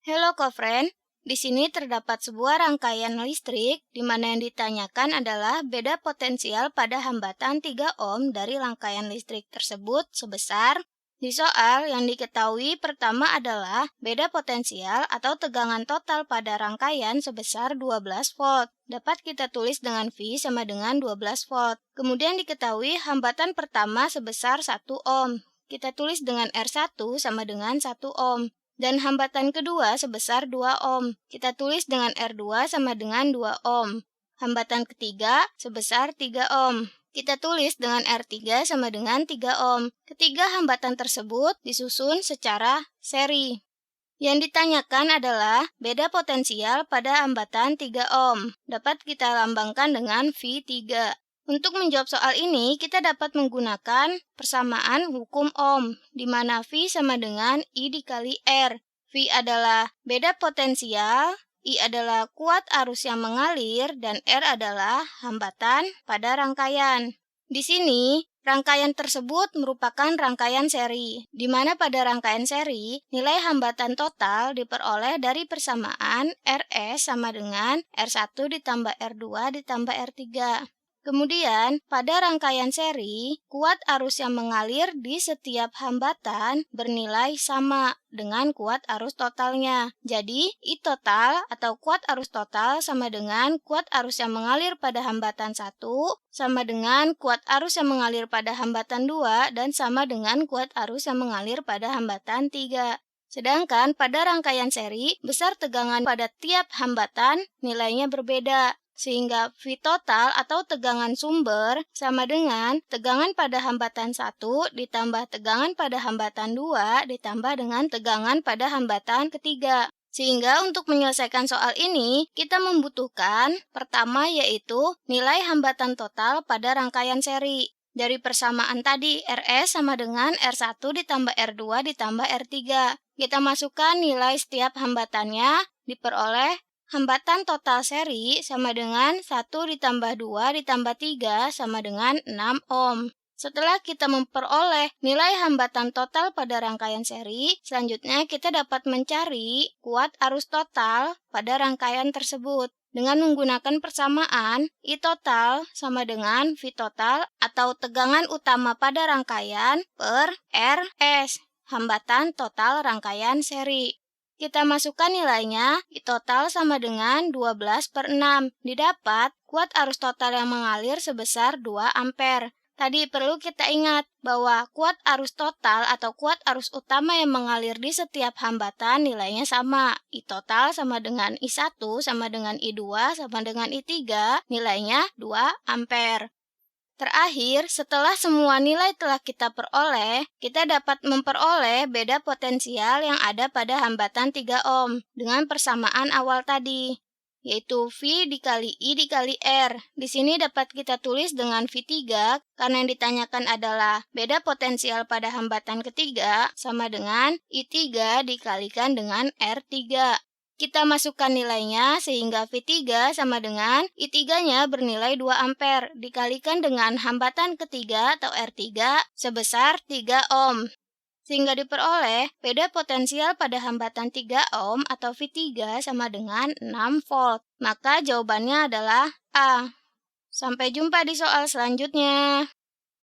Halo Kofren, di sini terdapat sebuah rangkaian listrik di mana yang ditanyakan adalah beda potensial pada hambatan 3 ohm dari rangkaian listrik tersebut sebesar. Di soal yang diketahui pertama adalah beda potensial atau tegangan total pada rangkaian sebesar 12 volt. Dapat kita tulis dengan V sama dengan 12 volt. Kemudian diketahui hambatan pertama sebesar 1 ohm. Kita tulis dengan R1 sama dengan 1 ohm. Dan hambatan kedua sebesar 2 ohm. Kita tulis dengan R2 sama dengan 2 ohm. Hambatan ketiga sebesar 3 ohm. Kita tulis dengan R3 sama dengan 3 ohm. Ketiga hambatan tersebut disusun secara seri. Yang ditanyakan adalah beda potensial pada hambatan 3 ohm. Dapat kita lambangkan dengan V3. Untuk menjawab soal ini, kita dapat menggunakan persamaan hukum Ohm, di mana V sama dengan I dikali R. V adalah beda potensial, I adalah kuat arus yang mengalir, dan R adalah hambatan pada rangkaian. Di sini, rangkaian tersebut merupakan rangkaian seri, di mana pada rangkaian seri, nilai hambatan total diperoleh dari persamaan Rs sama dengan R1 ditambah R2 ditambah R3. Kemudian, pada rangkaian seri, kuat arus yang mengalir di setiap hambatan bernilai sama dengan kuat arus totalnya. Jadi, I total atau kuat arus total sama dengan kuat arus yang mengalir pada hambatan 1, sama dengan kuat arus yang mengalir pada hambatan 2, dan sama dengan kuat arus yang mengalir pada hambatan 3. Sedangkan pada rangkaian seri, besar tegangan pada tiap hambatan nilainya berbeda. Sehingga V total atau tegangan sumber sama dengan tegangan pada hambatan 1 ditambah tegangan pada hambatan 2 ditambah dengan tegangan pada hambatan ketiga. Sehingga untuk menyelesaikan soal ini, kita membutuhkan pertama yaitu nilai hambatan total pada rangkaian seri. Dari persamaan tadi, Rs sama dengan R1 ditambah R2 ditambah R3. Kita masukkan nilai setiap hambatannya diperoleh hambatan total seri sama dengan 1 ditambah 2 ditambah 3 sama dengan 6 ohm. Setelah kita memperoleh nilai hambatan total pada rangkaian seri, selanjutnya kita dapat mencari kuat arus total pada rangkaian tersebut. Dengan menggunakan persamaan, I total sama dengan V total atau tegangan utama pada rangkaian per Rs, hambatan total rangkaian seri. Kita masukkan nilainya, I total sama dengan 12/6. Didapat kuat arus total yang mengalir sebesar 2 ampere. Tadi perlu kita ingat bahwa kuat arus total atau kuat arus utama yang mengalir di setiap hambatan nilainya sama. I total sama dengan I1 sama dengan I2 sama dengan I3, nilainya 2 ampere. Terakhir, setelah semua nilai telah kita peroleh, kita dapat memperoleh beda potensial yang ada pada hambatan 3 ohm dengan persamaan awal tadi, yaitu V dikali I dikali R. Di sini dapat kita tulis dengan V3 karena yang ditanyakan adalah beda potensial pada hambatan ketiga sama dengan I3 dikalikan dengan R3. Kita masukkan nilainya sehingga V3 sama dengan I3-nya bernilai 2 ampere dikalikan dengan hambatan ketiga atau R3 sebesar 3 ohm. Sehingga diperoleh beda potensial pada hambatan 3 ohm atau V3 sama dengan 6 volt. Maka jawabannya adalah A. Sampai jumpa di soal selanjutnya.